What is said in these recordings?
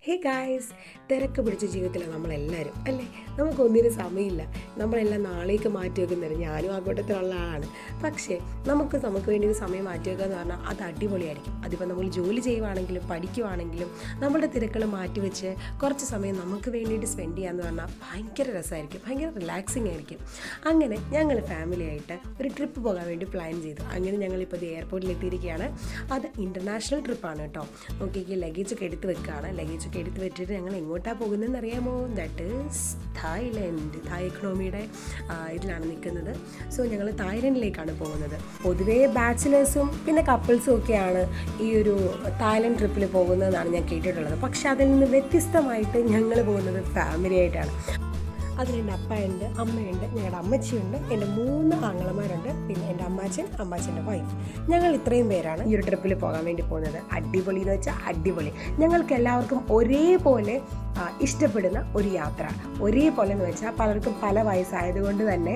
Hey guys, തിരക്ക് പിടിച്ച ജീവിതത്തിലാണ് നമ്മളെല്ലാവരും അല്ലേ. നമുക്കൊന്നിനും സമയമില്ല. നമ്മളെല്ലാം നാളേക്ക് മാറ്റി വെക്കുന്നത്. ഞാനും ആ കൂട്ടത്തിലുള്ള ആളാണ്. പക്ഷേ നമുക്ക് വേണ്ടി ഒരു സമയം മാറ്റി വെക്കുക എന്ന് പറഞ്ഞാൽ അത് അടിപൊളിയായിരിക്കും. അതിപ്പോൾ നമ്മൾ ജോലി ചെയ്യുവാണെങ്കിലും പഠിക്കുവാണെങ്കിലും നമ്മളുടെ തിരക്കുകൾ മാറ്റി വെച്ച് കുറച്ച് സമയം നമുക്ക് വേണ്ടിയിട്ട് സ്പെൻഡ് ചെയ്യാമെന്ന് പറഞ്ഞാൽ ഭയങ്കര രസമായിരിക്കും, ഭയങ്കര റിലാക്സിങ് ആയിരിക്കും. അങ്ങനെ ഞങ്ങൾ ഫാമിലിയായിട്ട് ഒരു ട്രിപ്പ് പോകാൻ വേണ്ടി പ്ലാൻ ചെയ്തു. അങ്ങനെ ഞങ്ങളിപ്പോൾ എയർപോർട്ടിൽ എത്തിയിരിക്കുകയാണ്. അത് ഇൻ്റർനാഷണൽ ട്രിപ്പാണ് കേട്ടോ. നോക്കിക്ക് ലഗേജൊക്കെ എടുത്ത് വെക്കുകയാണ്. ലഗേജൊക്കെ എടുത്ത് വെച്ചിട്ട് ഞങ്ങൾ എങ്ങോട്ടാണ് പോകുന്നതെന്ന് അറിയാമോ? That is Thailand. തായ് എക്കണോമിയുടെ ഇതിലാണ് നിൽക്കുന്നത്. സോ ഞങ്ങൾ തായ്ലൻഡിലേക്കാണ് പോകുന്നത്. പൊതുവേ ബാച്ചിലേഴ്സും പിന്നെ കപ്പിൾസും ഒക്കെയാണ് ഈ ഒരു തായ്ലൻഡ് ട്രിപ്പിൽ പോകുന്നതെന്നാണ് ഞാൻ കേട്ടിട്ടുള്ളത്. പക്ഷെ അതിൽ നിന്ന് വ്യത്യസ്തമായിട്ട് ഞങ്ങൾ പോകുന്നത് ഫാമിലി ആയിട്ടാണ്. അതിലെൻ്റെ അപ്പയുണ്ട്, അമ്മയുണ്ട്, ഞങ്ങളുടെ അമ്മച്ചിയുണ്ട്, എൻ്റെ 3 ആങ്ങളമാരുണ്ട്, പിന്നെ എൻ്റെ അമ്മാച്ചൻ്റെ വൈഫ്. ഞങ്ങൾ ഇത്രയും പേരാണ് ഈ ഒരു ട്രിപ്പിൽ പോകാൻ വേണ്ടി പോകുന്നത്. അടിപൊളി എന്ന് വെച്ചാൽ അടിപൊളി. ഞങ്ങൾക്ക് എല്ലാവർക്കും ഒരേപോലെ ഇഷ്ടപ്പെടുന്ന ഒരു യാത്ര. ഒരേപോലെ എന്ന് വെച്ചാൽ പലർക്കും പല വയസ്സായതുകൊണ്ട് തന്നെ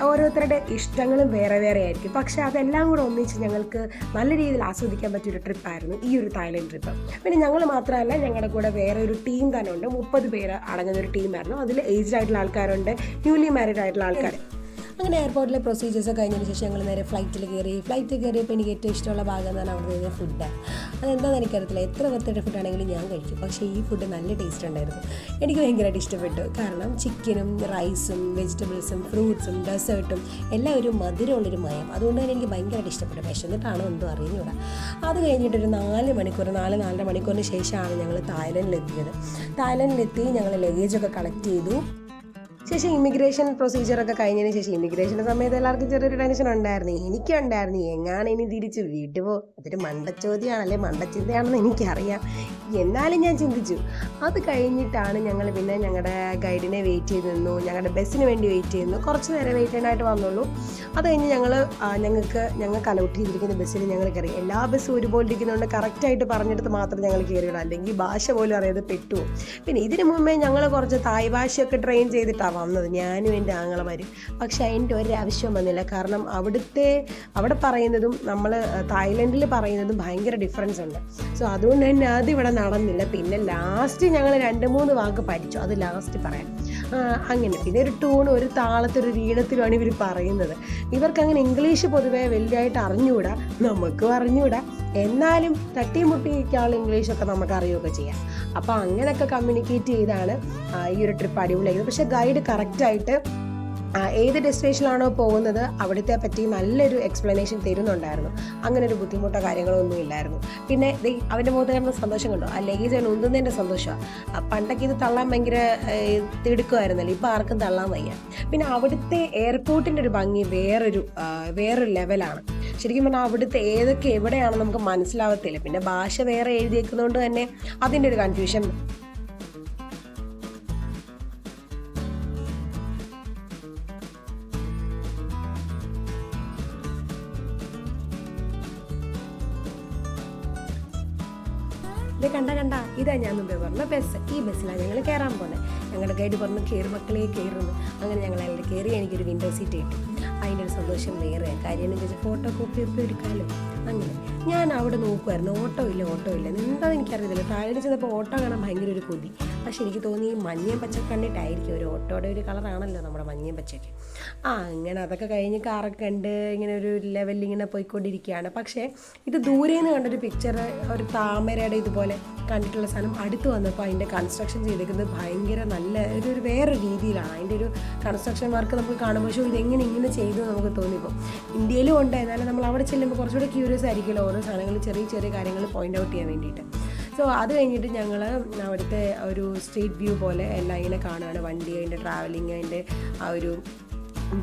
ഓരോരുത്തരുടെ ഇഷ്ടങ്ങളും വേറെ വേറെ ആയിരിക്കും. പക്ഷേ അതെല്ലാം കൂടെ ഒന്നിച്ച് ഞങ്ങൾക്ക് നല്ല രീതിയിൽ ആസ്വദിക്കാൻ പറ്റിയൊരു ട്രിപ്പായിരുന്നു ഈ ഒരു തായ്ലൻഡ് ട്രിപ്പ്. പിന്നെ ഞങ്ങൾ മാത്രമല്ല, ഞങ്ങളുടെ കൂടെ വേറെ ഒരു ടീം തന്നെ ഉണ്ട്. 30 പേര് അടങ്ങുന്ന ഒരു ടീമായിരുന്നു. അതിൽ ഏജ്ഡ് ആയിട്ടുള്ള ആൾക്കാരുണ്ട്, ന്യൂലി മാരീഡ് ആയിട്ടുള്ള ആൾക്കാർ. അങ്ങനെ എയർപോർട്ടിലെ പ്രൊസീജിയേഴ്സ് കഴിഞ്ഞതിന് ശേഷം ഞങ്ങൾ നേരെ ഫ്ലൈറ്റിൽ കയറിയപ്പോൾ എനിക്ക് ഏറ്റവും ഇഷ്ടമുള്ള ഭാഗം എന്ന് പറഞ്ഞാൽ അവിടെ നിന്ന് ഫുഡാണ്. അതെന്താണെന്ന് എനിക്കറിയത്തില്ല. എത്ര വൃത്തിയുടെ ഫുഡാണെങ്കിലും ഞാൻ കഴിക്കും. പക്ഷേ ഈ ഫുഡ് നല്ല ടേസ്റ്റ് ഉണ്ടായിരുന്നു. എനിക്ക് ഭയങ്കരമായിട്ട് ഇഷ്ടപ്പെട്ടു. കാരണം ചിക്കനും റൈസും വെജിറ്റബിൾസും ഫ്രൂട്ട്സും ഡെസേർട്ടും എല്ലാം ഒരു മധുരമുള്ളൊരു മയം. അതുകൊണ്ട് തന്നെ എനിക്ക് ഭയങ്കരമായിട്ട് ഇഷ്ടപ്പെട്ടു. വിശന്നിട്ടാണോ എന്തോ അറിഞ്ഞൂടാ. അത് കഴിഞ്ഞിട്ടൊരു 4-4.5 മണിക്കൂറിന് ശേഷമാണ് ഞങ്ങൾ തായ്ലൻഡിലെത്തിയത്. തായ്ലൻഡിലെത്തി ഞങ്ങൾ ലഗേജൊക്കെ കളക്ട് ചെയ്തു. ശേഷം ഇമിഗ്രേഷൻ പ്രൊസീജിയറൊക്കെ കഴിഞ്ഞതിന് ശേഷം ഇമിഗ്രേഷൻ്റെ സമയത്ത് എല്ലാവർക്കും ചെറിയൊരു ടെൻഷൻ ഉണ്ടായിരുന്നു. എനിക്കുണ്ടായിരുന്നു. എങ്ങാണ് ഇനി തിരിച്ച് വീട്ടിൽ പോകും. അതൊരു മണ്ടച്ചോദ്യമാണല്ലേ, മണ്ടച്ചിന്തയാണെന്ന് എനിക്കറിയാം. എന്നാലും ഞാൻ ചിന്തിച്ചു. അത് കഴിഞ്ഞിട്ടാണ് ഞങ്ങൾ പിന്നെ ഞങ്ങളുടെ ഗൈഡിനെ വെയിറ്റ് ചെയ്ത് നിന്നു. ഞങ്ങളുടെ ബസ്സിന് വേണ്ടി വെയിറ്റ് ചെയ്യുന്നു. കുറച്ച് നേരം വെയിറ്റ് ചെയ്യാനായിട്ട് വന്നുള്ളൂ. അത് കഴിഞ്ഞ് ഞങ്ങൾക്ക് അലോട്ട് ചെയ്തിരിക്കുന്ന ബസ്സിൽ ഞങ്ങൾ കയറി. എല്ലാ ബസ്സും ഒരുപോലെ ഇരിക്കുന്നതുകൊണ്ട് കറക്റ്റായിട്ട് പറഞ്ഞെടുത്ത് മാത്രം ഞങ്ങൾ കയറിയിടാം, അല്ലെങ്കിൽ ഭാഷ പോലും അറിയാതെ പെട്ടുപോകും. പിന്നെ ഇതിനു മുമ്പേ ഞങ്ങൾ കുറച്ച് തായ് ഭാഷയൊക്കെ ട്രെയിൻ ചെയ്തിട്ടാണ് വന്നത്, ഞാനും എൻ്റെ ആങ്ങളമാരും. പക്ഷെ അതിൻ്റെ ഒരാവശ്യം വന്നില്ല. കാരണം അവിടെ പറയുന്നതും നമ്മൾ തായ്ലൻഡിൽ പറയുന്നതും ഭയങ്കര ഡിഫറൻസ് ഉണ്ട്. സോ അതുകൊണ്ട് തന്നെ അതിവിടെ നടന്നില്ല. പിന്നെ ലാസ്റ്റ് ഞങ്ങൾ 2-3 വാക്ക് പഠിച്ചു. അത് ലാസ്റ്റ് പറയാം. അങ്ങനെ പിന്നെ ഒരു ടൂണും ഒരു താളത്തൊരു ഈണത്തിലുമാണ് ഇവർ പറയുന്നത്. ഇവർക്കങ്ങനെ ഇംഗ്ലീഷ് പൊതുവേ വലിയതായിട്ട് അറിഞ്ഞുകൂടാ, നമുക്കും അറിഞ്ഞുകൂടാ. എന്നാലും തട്ടിമുട്ടിക്കാൾ ഇംഗ്ലീഷൊക്കെ നമുക്ക് അറിയുകയൊക്കെ ചെയ്യാം. അപ്പോൾ അങ്ങനെയൊക്കെ കമ്മ്യൂണിക്കേറ്റ് ചെയ്താണ് ഈ ഒരു ട്രിപ്പ് അടിപൊളിയായത്. പക്ഷേ ഗൈഡ് കറക്റ്റായിട്ട് ഏത് ഡെസ്റ്റിനേഷനിലാണോ പോകുന്നത് അവിടുത്തെ പറ്റി നല്ലൊരു എക്സ്പ്ലനേഷൻ തരുന്നുണ്ടായിരുന്നു. അങ്ങനെ ഒരു ബുദ്ധിമുട്ടോ കാര്യങ്ങളോ ഒന്നും ഇല്ലായിരുന്നു. പിന്നെ അവൻ്റെ മുഖത്ത് കാണുന്ന സന്തോഷം കണ്ടോ, ആ ലഗേജ് ഉന്തുന്നതിൻ്റെ സന്തോഷമാണ്. പണ്ടൊക്കെ ഇത് തള്ളാൻ ഭയങ്കര തിടുക്കമായിരുന്നല്ലോ, ഇപ്പോൾ ആർക്കും തള്ളാൻ വയ്യ. പിന്നെ അവിടുത്തെ എയർപോർട്ടിൻ്റെ ഒരു ഭംഗി വേറൊരു ലെവലാണ്. ശരിക്കും പറഞ്ഞാൽ അവിടുത്തെ എവിടെയാണെന്ന് നമുക്ക് മനസ്സിലാവത്തില്ല. പിന്നെ ഭാഷ വേറെ എഴുതിയേക്കുന്നതുകൊണ്ട് തന്നെ അതിൻ്റെ ഒരു കൺഫ്യൂഷൻ. ഇത് കണ്ട ഇതാ ഞാൻ മുമ്പേ പറഞ്ഞ ബസ്. ഈ ബസ്സിലാണ് ഞങ്ങൾ കയറാൻ പോകുന്നത്. ഞങ്ങളുടെ ഗൈഡ് പറഞ്ഞു മക്കളെ കയറുന്നു. അങ്ങനെ ഞങ്ങളെല്ലാം കയറി. എനിക്കൊരു വിൻഡോ സീറ്റ് കിട്ടി. അതിൻ്റെ ഒരു സന്തോഷം വേറെ. കാര്യം എന്ന് വെച്ചാൽ ഫോട്ടോ കോപ്പി എടുക്കാമല്ലോ. അങ്ങനെ ഞാൻ അവിടെ നോക്കുമായിരുന്നു. ഓട്ടോ ഇല്ല എന്താണെന്ന് എനിക്കറിയത്തില്ല. താഴെ ചെന്നപ്പോൾ ഓട്ടോ കാണാൻ ഭയങ്കര ഒരു കൊതി. പക്ഷെ എനിക്ക് തോന്നി മഞ്ഞയും പച്ച കണ്ടിട്ടായിരിക്കും. ഒരു ഓട്ടോയുടെ ഒരു കളറാണല്ലോ നമ്മുടെ മഞ്ഞയും പച്ചയൊക്കെ. അങ്ങനെ അതൊക്കെ കഴിഞ്ഞ് കാറൊക്കെ ഉണ്ട്. ഇങ്ങനെ ഒരു ലെവലിൽ ഇങ്ങനെ പോയിക്കൊണ്ടിരിക്കുകയാണ്. പക്ഷേ ഇത് ദൂരേന്ന് കണ്ടൊരു പിക്ചർ, ഒരു താമരയുടെ ഇതുപോലെ കണ്ടിട്ടുള്ള സാധനം അടുത്ത് വന്നപ്പോൾ അതിൻ്റെ കൺസ്ട്രക്ഷൻ ചെയ്തേക്കുന്നത് ഭയങ്കര നല്ല ഒരു വേറെ രീതിയിലാണ്. അതിൻ്റെ ഒരു കൺസ്ട്രക്ഷൻ വർക്ക് നമുക്ക് കാണുമ്പോൾ ഇതെങ്ങനെ ഇങ്ങനെ ചെയ്തു നമുക്ക് തോന്നിപ്പോൾ. ഇന്ത്യയിലും ഉണ്ട്. എന്നാലും നമ്മൾ അവിടെ ചെല്ലുമ്പോൾ കുറച്ചുകൂടെ ക്യൂരിയസ് ആയിരിക്കുമല്ലോ ഓരോ സാധനങ്ങൾ, ചെറിയ കാര്യങ്ങൾ പോയിൻ്റ് ഔട്ട് ചെയ്യാൻ വേണ്ടിയിട്ട്. സോ അത് കഴിഞ്ഞിട്ട് ഞങ്ങൾ അവിടുത്തെ ഒരു സ്ട്രീറ്റ് വ്യൂ പോലെ എല്ലാം ഇങ്ങനെ കാണുകയാണ്. വണ്ടി, അതിൻ്റെ ട്രാവലിങ്, അതിൻ്റെ ആ ഒരു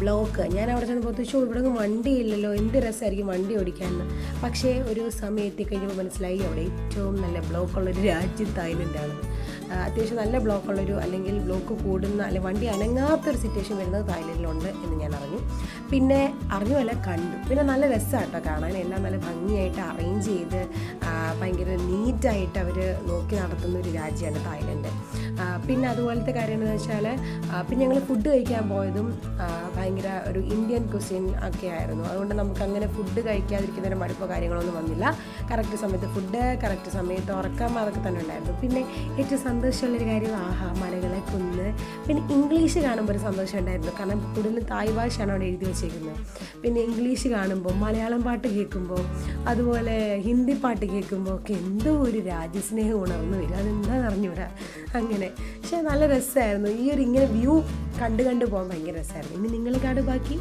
ബ്ലോക്ക്. ഞാൻ അവിടെ ചെന്നപ്പോൾ ഇവിടെ വണ്ടിയില്ലല്ലോ, എന്ത് രസമായിരിക്കും വണ്ടി ഓടിക്കാമെന്ന്. പക്ഷേ ഒരു സമയം എത്തിക്കഴിഞ്ഞപ്പോൾ മനസ്സിലായി അവിടെ ഏറ്റവും നല്ല ബ്ലോക്കുള്ളൊരു രാജ്യം തായ്ലൻഡാണെന്ന്. അത്യാവശ്യം നല്ല ബ്ലോക്കുള്ളൊരു അല്ലെങ്കിൽ ബ്ലോക്ക് കൂടുന്ന അല്ലെങ്കിൽ വണ്ടി അനങ്ങാത്തൊരു സിറ്റുവേഷൻ വരുന്നത് തായ്ലൻഡിലുണ്ട് എന്ന് ഞാൻ അറിഞ്ഞു. പിന്നെ അറിഞ്ഞുമല്ല കണ്ടു. പിന്നെ നല്ല രസമാണ് കേട്ടോ കാണാൻ. എല്ലാം നല്ല ഭംഗിയായിട്ട് അറേഞ്ച് ചെയ്ത് ഭയങ്കര നീറ്റായിട്ട് അവർ നോക്കി നടത്തുന്ന ഒരു രാജ്യമാണ് തായ്ലൻഡ്. പിന്നെ അതുപോലത്തെ കാര്യം എന്താണെന്ന് വെച്ചാൽ പിന്നെ ഞങ്ങൾ ഫുഡ് കഴിക്കാൻ പോയതും ഭയങ്കര ഒരു ഇന്ത്യൻ കുസിൻ ഒക്കെ ആയിരുന്നു. അതുകൊണ്ട് നമുക്ക് അങ്ങനെ ഫുഡ് കഴിക്കാതിരിക്കുന്നതിന് മടുപ്പോ കാര്യങ്ങളൊന്നും വന്നില്ല. കറക്റ്റ് സമയത്ത് ഫുഡ്, കറക്റ്റ് സമയത്ത് ഉറക്കം, അതൊക്കെ തന്നെ ഉണ്ടായിരുന്നു. പിന്നെ ഏറ്റവും സന്തോഷമുള്ളൊരു കാര്യം മലകളെ, കുന്ന്. പിന്നെ ഇംഗ്ലീഷ് കാണുമ്പോൾ ഒരു സന്തോഷം ഉണ്ടായിരുന്നു. കാരണം കൂടുതലും തായ് ഭാഷയാണ് അവിടെ എഴുതി വെച്ചേക്കുന്നത്. പിന്നെ ഇംഗ്ലീഷ് കാണുമ്പോൾ, മലയാളം പാട്ട് കേൾക്കുമ്പോൾ, അതുപോലെ ഹിന്ദി പാട്ട് കേൾക്കുമ്പോൾ ഒക്കെ എന്തോ ഒരു രാജ്യസ്നേഹം ഉണർന്നു വരും. അതെന്താണെന്ന് അറിഞ്ഞൂടാ അങ്ങനെ. പക്ഷേ നല്ല രസമായിരുന്നു. ഈ ഒരു ഇങ്ങനെ വ്യൂ കണ്ടു പോകാൻ ഭയങ്കര രസമായിരുന്നു. ഇനി നിങ്ങൾ കാട് ബാക്കി.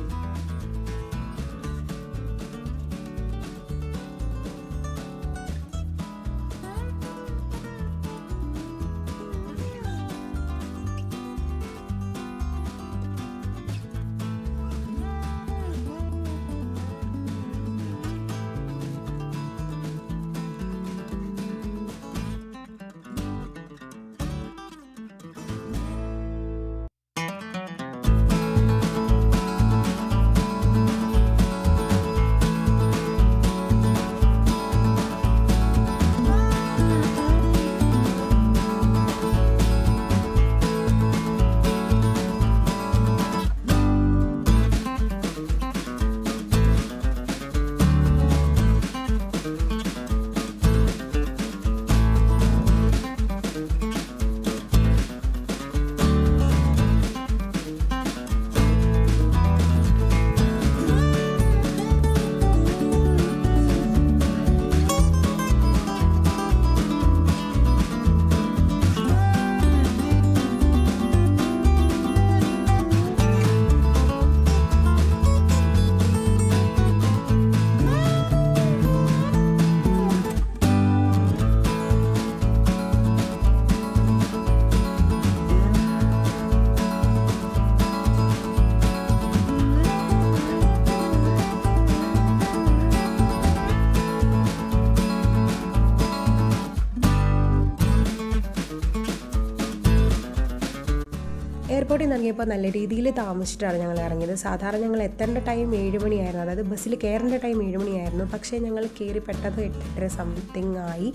എയർപോർട്ടിൽ നിന്ന് ഇറങ്ങിയപ്പോൾ നല്ല രീതിയിൽ താമസിച്ചിട്ടാണ് ഞങ്ങൾ ഇറങ്ങിയത്. സാധാരണ ഞങ്ങൾ എത്തേണ്ട ടൈം 7 മണിയായിരുന്നു, അതായത് ബസ്സിൽ കയറേണ്ട ടൈം 7 മണിയായിരുന്നു. പക്ഷേ ഞങ്ങൾ കയറി പെട്ടത് 8:30 സംതിങ് ആയി.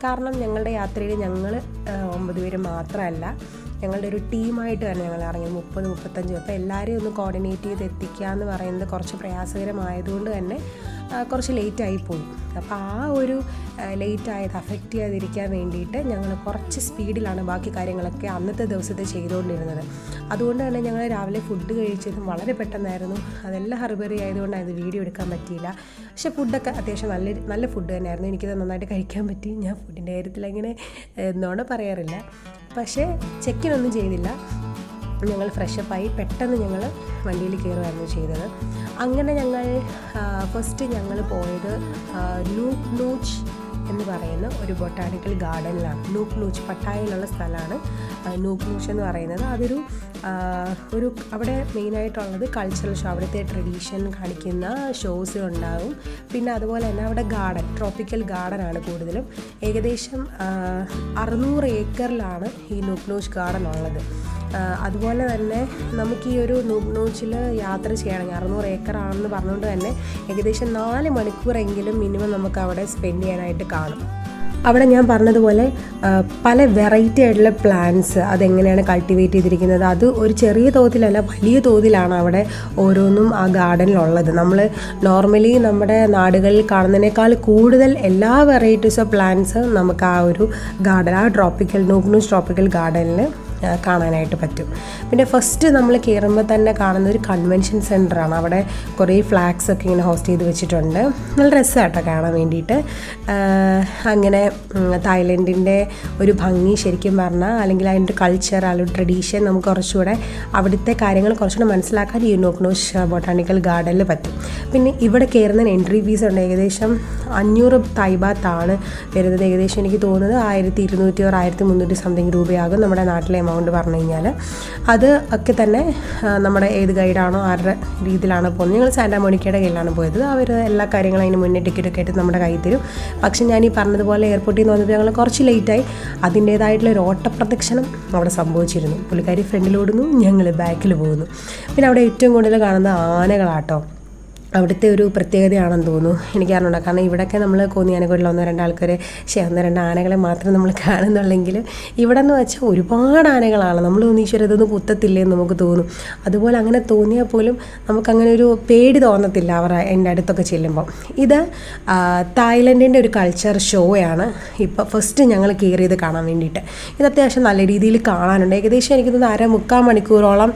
കാരണം ഞങ്ങളുടെ യാത്രയിൽ ഞങ്ങൾ 9 പേര് മാത്രമല്ല, ഞങ്ങളുടെ ഒരു ടീമായിട്ട് തന്നെ ഞങ്ങൾ ഇറങ്ങിയത് 30-35. അപ്പോൾ എല്ലാവരെയും ഒന്ന് കോർഡിനേറ്റ് ചെയ്ത് എത്തിക്കുക എന്ന് പറയുന്നത് കുറച്ച് പ്രയാസകരമായതുകൊണ്ട് തന്നെ കുറച്ച് ലേറ്റായിപ്പോയി. അപ്പോൾ ആ ഒരു ലേറ്റായത് അഫക്റ്റ് ചെയ്യാതിരിക്കാൻ വേണ്ടിയിട്ട് ഞങ്ങൾ കുറച്ച് സ്പീഡിലാണ് ബാക്കി കാര്യങ്ങളൊക്കെ അന്നത്തെ ദിവസത്തെ ചെയ്തുകൊണ്ടിരുന്നത്. അതുകൊണ്ട് തന്നെ ഞങ്ങൾ രാവിലെ ഫുഡ് കഴിച്ചതും വളരെ പെട്ടെന്നായിരുന്നു. അതെല്ലാം ഹർബറി ആയതുകൊണ്ട് അത് വീഡിയോ എടുക്കാൻ പറ്റിയില്ല. പക്ഷേ ഫുഡൊക്കെ അത്യാവശ്യം നല്ല ഫുഡ് തന്നെയായിരുന്നു. എനിക്കത് നന്നായിട്ട് കഴിക്കാൻ പറ്റി. ഞാൻ ഫുഡിൻ്റെ കാര്യത്തിൽ അങ്ങനെ എന്നോട് പറയാറില്ല. പക്ഷേ ചെക്കിനൊന്നും ചെയ്തില്ല. ഞങ്ങൾ ഫ്രഷപ്പായി പെട്ടെന്ന് ഞങ്ങൾ വണ്ടിയിൽ കയറുമായിരുന്നു ചെയ്തത്. അങ്ങനെ ഞങ്ങൾ ഫസ്റ്റ് ഞങ്ങൾ പോയത് നൂക് നൂച്ച് എന്ന് പറയുന്ന ഒരു ബൊട്ടാണിക്കൽ ഗാർഡനിലാണ്. നൂക് നൂച്ച് പട്ടായയിലുള്ള സ്ഥലമാണ് നൂക് നൂച്ച് എന്ന് പറയുന്നത്. അതൊരു അവിടെ മെയിനായിട്ടുള്ളത് കൾച്ചറൽ ഷോ, അവിടുത്തെ ട്രഡീഷൻ കാണിക്കുന്ന ഷോസ് ഉണ്ടാകും. പിന്നെ അതുപോലെ തന്നെ അവിടെ ട്രോപ്പിക്കൽ ഗാർഡനാണ് കൂടുതലും. ഏകദേശം 600 ഏക്കറിലാണ് ഈ നൂക് നൂച്ച് ഗാർഡൻ ഉള്ളത്. അതുപോലെ തന്നെ നമുക്ക് ഈ ഒരു നൂക് നൂച്ചിൽ യാത്ര ചെയ്യണമെങ്കിൽ 600 ഏക്കറാണെന്ന് പറഞ്ഞുകൊണ്ട് തന്നെ ഏകദേശം 4 മണിക്കൂറെങ്കിലും മിനിമം നമുക്ക് അവിടെ സ്പെൻഡ് ചെയ്യാനായിട്ട് കാണും. അവിടെ ഞാൻ പറഞ്ഞതുപോലെ പല വെറൈറ്റി ആയിട്ടുള്ള പ്ലാന്റ്സ് അതെങ്ങനെയാണ് കൾട്ടിവേറ്റ് ചെയ്തിരിക്കുന്നത്, അത് ഒരു ചെറിയ തോതിലല്ല വലിയ തോതിലാണ് അവിടെ ഓരോന്നും ആ ഗാർഡനിലുള്ളത്. നമ്മൾ നോർമലി നമ്മുടെ നാടുകളിൽ കാണുന്നതിനേക്കാൾ കൂടുതൽ എല്ലാ വെറൈറ്റീസ് ഓഫ് പ്ലാന്റ്സ് നമുക്ക് ആ ഒരു ഗാർഡൻ, ആ നൂക് നൂച്ച് ട്രോപ്പിക്കൽ ഗാർഡനിൽ കാണാനായിട്ട് പറ്റും. പിന്നെ ഫസ്റ്റ് നമ്മൾ കയറുമ്പോൾ തന്നെ കാണുന്ന ഒരു കൺവെൻഷൻ സെൻ്ററാണ്. അവിടെ കുറേ ഫ്ലാഗ്സ് ഒക്കെ ഇങ്ങനെ ഹോസ്റ്റ് ചെയ്ത് വെച്ചിട്ടുണ്ട്. നല്ല രസമായിട്ടോ കാണാൻ വേണ്ടിയിട്ട്. അങ്ങനെ തായ്ലൻഡിൻ്റെ ഒരു ഭംഗി ശരിക്കും പറഞ്ഞാൽ, അല്ലെങ്കിൽ അതിൻ്റെ കൾച്ചർ, അല്ലെങ്കിൽ ട്രഡീഷൻ നമുക്ക് കുറച്ചുകൂടെ അവിടുത്തെ കാര്യങ്ങൾ കുറച്ചുകൂടെ മനസ്സിലാക്കാൻ ഈ നൂക് നൂച്ച് ബൊട്ടാണിക്കൽ ഗാർഡനിൽ പറ്റും. പിന്നെ ഇവിടെ കയറുന്നതിന് എൻട്രി ഫീസ് ഉണ്ട്. ഏകദേശം 500 തായ് ബാത്താണ് വരുന്നത്. ഏകദേശം എനിക്ക് തോന്നുന്നത് 1200 or 1300 സംതിങ് രൂപയാകും നമ്മുടെ നാട്ടിലെ എമൗണ്ട് പറഞ്ഞു കഴിഞ്ഞാൽ അത് ഒക്കെ തന്നെ നമ്മുടെ ഏത് ഗൈഡാണോ ആരുടെ രീതിയിലാണ് പോകുന്നത്. ഞങ്ങൾ സാന്റാ മോണിക്കയുടെ കയ്യിലാണ് പോയത്. അവർ എല്ലാ കാര്യങ്ങളും അതിന് മുന്നേ ടിക്കറ്റൊക്കെ ആയിട്ട് നമ്മുടെ കയ്യിൽ തരും. പക്ഷേ ഞാൻ ഈ പറഞ്ഞതുപോലെ എയർപോർട്ടിൽ നിന്ന് വന്നപ്പോൾ ഞങ്ങൾ കുറച്ച് ലേറ്റായി. അതിൻ്റേതായിട്ടുള്ളൊരു ഓട്ടപ്രദക്ഷിണം അവിടെ സംഭവിച്ചിരുന്നു. പുള്ളിക്കാരി ഫ്രണ്ടിലോടുന്നു, ഞങ്ങൾ ബാക്കിൽ പോകുന്നു. പിന്നെ അവിടെ ഏറ്റവും കൂടുതൽ കാണുന്ന ആനകളാട്ടോ. അവിടുത്തെ ഒരു പ്രത്യേകതയാണെന്ന് തോന്നുന്നു, എനിക്ക് അറിഞ്ഞൂടാ. കാരണം ഇവിടെയൊക്കെ നമ്മൾ കോന്നിയാനക്കോടിൽ ഒന്നോ രണ്ട് ആനകളെ മാത്രം നമ്മൾ കാണുന്നുള്ളെങ്കിൽ ഇവിടെ എന്ന് വെച്ചാൽ ഒരുപാട് ആനകളാണ്. നമ്മൾ ഒന്നീശ്വരം ഇതൊന്നും കുത്തത്തില്ലേന്ന് നമുക്ക് തോന്നും. അതുപോലെ അങ്ങനെ തോന്നിയാൽ പോലും നമുക്കങ്ങനെ ഒരു പേടി തോന്നത്തില്ല അവർ എൻ്റെ അടുത്തൊക്കെ ചെല്ലുമ്പോൾ. ഇത് തായ്ലൻഡിൻ്റെ ഒരു കൾച്ചർ ഷോയാണ് ഇപ്പോൾ ഫസ്റ്റ് ഞങ്ങൾ കയറിയത് കാണാൻ വേണ്ടിയിട്ട്. ഇത് അത്യാവശ്യം നല്ല രീതിയിൽ കാണാനുണ്ട്. ഏകദേശം എനിക്ക് തോന്നുന്നു 3-4 മണിക്കൂറോളം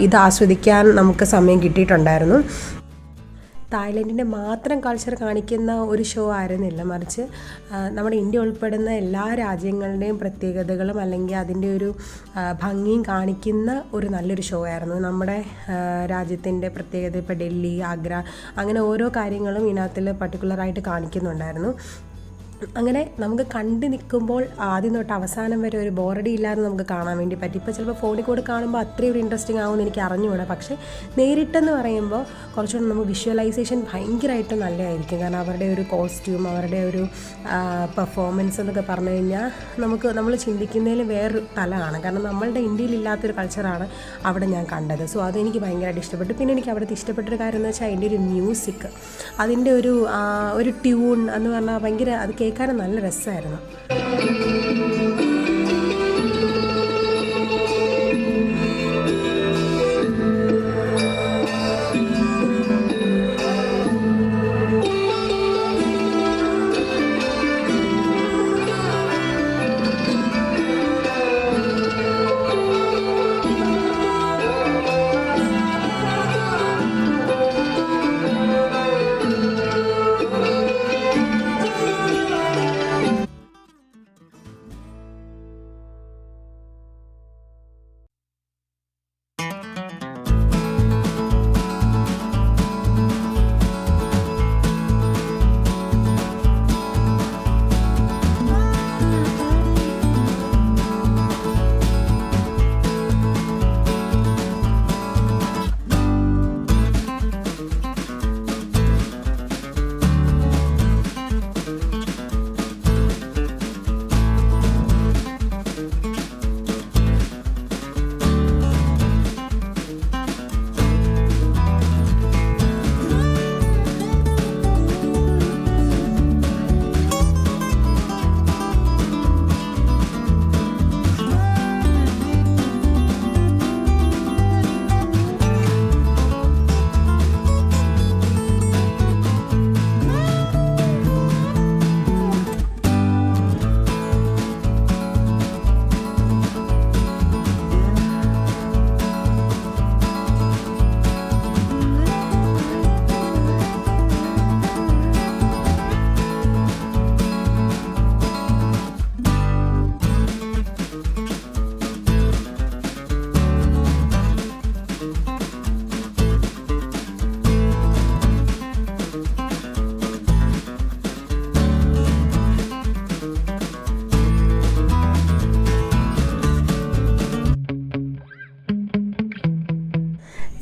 ഇത് ആസ്വദിക്കാൻ നമുക്ക് സമയം കിട്ടിയിട്ടുണ്ടായിരുന്നു. തായ്ലൻഡിൻ്റെ മാത്രം കൾച്ചർ കാണിക്കുന്ന ഒരു ഷോ ആയിരുന്നില്ല, മറിച്ച് നമ്മുടെ ഇന്ത്യ ഉൾപ്പെടുന്ന എല്ലാ രാജ്യങ്ങളുടെയും പ്രത്യേകതകളും അല്ലെങ്കിൽ അതിൻ്റെ ഒരു ഭംഗിയും കാണിക്കുന്ന ഒരു നല്ലൊരു ഷോ ആയിരുന്നു. നമ്മുടെ രാജ്യത്തിൻ്റെ പ്രത്യേകത ഇപ്പോൾ ഡൽഹി, ആഗ്ര, അങ്ങനെ ഓരോ കാര്യങ്ങളും ഇതിനകത്തിൽ പർട്ടിക്കുലറായിട്ട് കാണിക്കുന്നുണ്ടായിരുന്നു. അങ്ങനെ നമുക്ക് കണ്ടു നിൽക്കുമ്പോൾ ആദ്യം തൊട്ട് അവസാനം വരെ ഒരു ബോറടി ഇല്ലാതെ നമുക്ക് കാണാൻ വേണ്ടി പറ്റും. ഇപ്പോൾ ചിലപ്പോൾ ഫോണിൽ കൂടെ കാണുമ്പോൾ അത്രയും ഒരു ഇൻട്രസ്റ്റിംഗ് ആകുമെന്ന് എനിക്ക് അറിഞ്ഞുകൂടാ. പക്ഷേ നേരിട്ടെന്ന് പറയുമ്പോൾ കുറച്ചുകൂടെ നമുക്ക് വിഷ്വലൈസേഷൻ ഭയങ്കരമായിട്ട് നല്ലതായിരിക്കും. കാരണം അവരുടെ ഒരു കോസ്റ്റ്യൂം, അവരുടെ ഒരു പെർഫോമൻസ് എന്നൊക്കെ പറഞ്ഞു കഴിഞ്ഞാൽ നമ്മൾ ചിന്തിക്കുന്നതിൽ വേറൊരു തലമാണ്. കാരണം നമ്മളുടെ ഇന്ത്യയിലില്ലാത്തൊരു കൾച്ചറാണ് അവിടെ ഞാൻ കണ്ടത്. സോ അതെനിക്ക് ഭയങ്കരമായിട്ട് ഇഷ്ടപ്പെട്ടു. പിന്നെ എനിക്ക് അവിടുത്തെ ഇഷ്ടപ്പെട്ടൊരു കാര്യം എന്ന് വെച്ചാൽ അതിൻ്റെ ഒരു മ്യൂസിക്, അതിൻ്റെ ഒരു ട്യൂൺ എന്ന് പറഞ്ഞാൽ ഭയങ്കര അത് കേൾക്കാനും നല്ല രസമായിരുന്നു.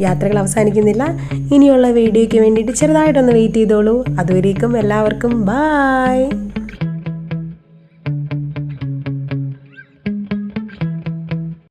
യാത്രകൾ അവസാനിക്കുന്നില്ല. ഇനിയുള്ള വീഡിയോയ്ക്ക് വേണ്ടിയിട്ട് ചെറുതായിട്ടൊന്ന് വെയിറ്റ് ചെയ്തോളൂ. അതുവരേക്കും എല്ലാവർക്കും ബായ്.